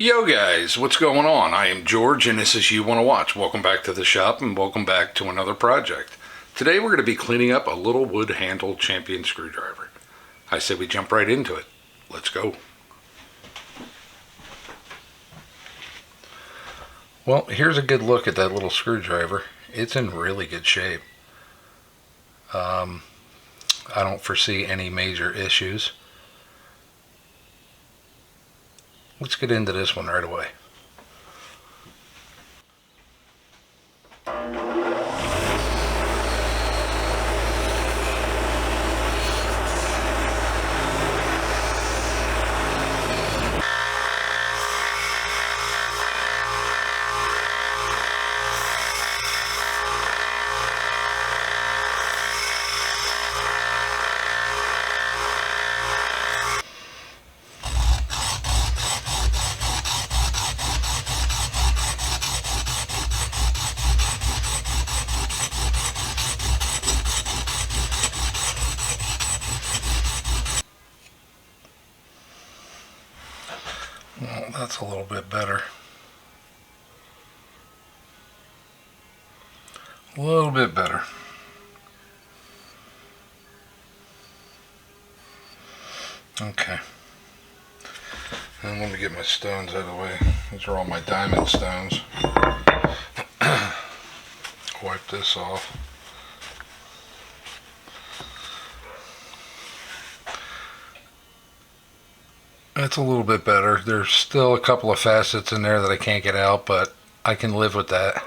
Yo guys, what's going on? I am George and this is You Wanna Watch. Welcome back to the shop and welcome back to another project. Today we're going to be cleaning up a little wood handled champion screwdriver. I say we jump right into it. Let's go. Well, here's a good look at that little screwdriver. It's in really good shape. I don't foresee any major issues. Let's get into this one right away. Well, that's a little bit better. A little bit better. Okay. And let me get my stones out of the way. These are all my diamond stones. Wipe this off. It's a little bit better. There's still a couple of facets in there that I can't get out, but I can live with that.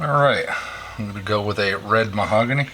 Alright, I'm going to go with a red mahogany.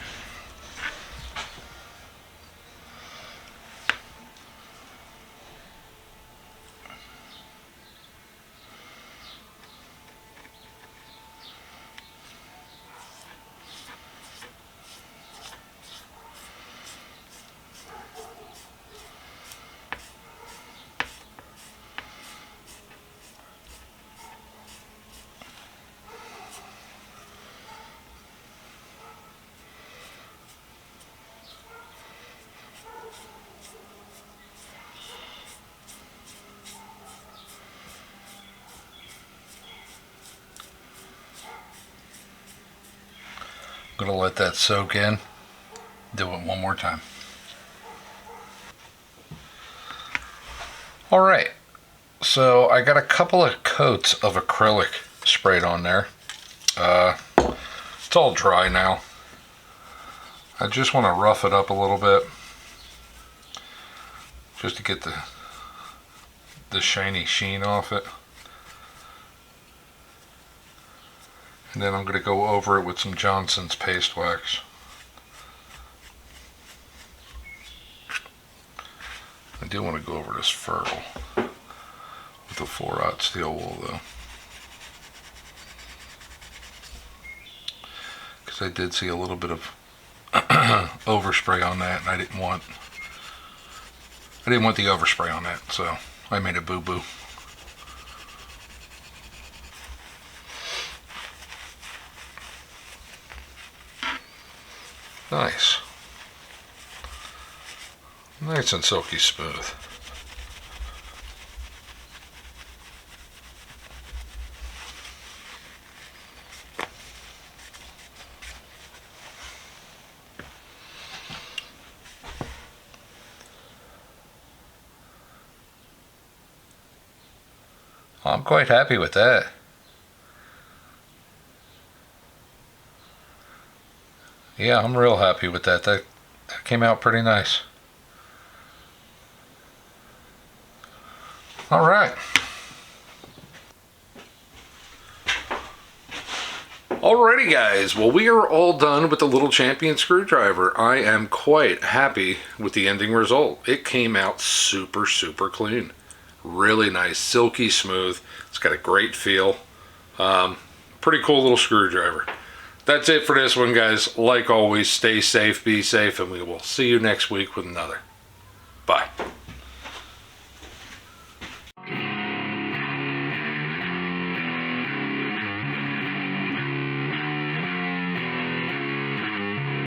I'm going to let that soak in. Do it one more time. Alright, so I got a couple of coats of acrylic sprayed on there. It's all dry now. I just want to rough it up a little bit just to get the shiny sheen off it. And then I'm going to go over it with some Johnson's paste wax. I do want to go over this ferrule with the 4/0 steel wool though, because I did see a little bit of overspray on that, and I didn't want the overspray on that, so I made a boo-boo. Nice. Nice and silky smooth. I'm quite happy with that. Yeah, I'm real happy with that. That came out pretty nice. All right. Alrighty guys, well we are all done with the Little Champion screwdriver. I am quite happy with the ending result. It came out super clean. Really nice, silky smooth. It's got a great feel. Pretty cool little screwdriver. That's it for this one guys. Like always, stay safe, be safe, and we will see you next week with another. Bye.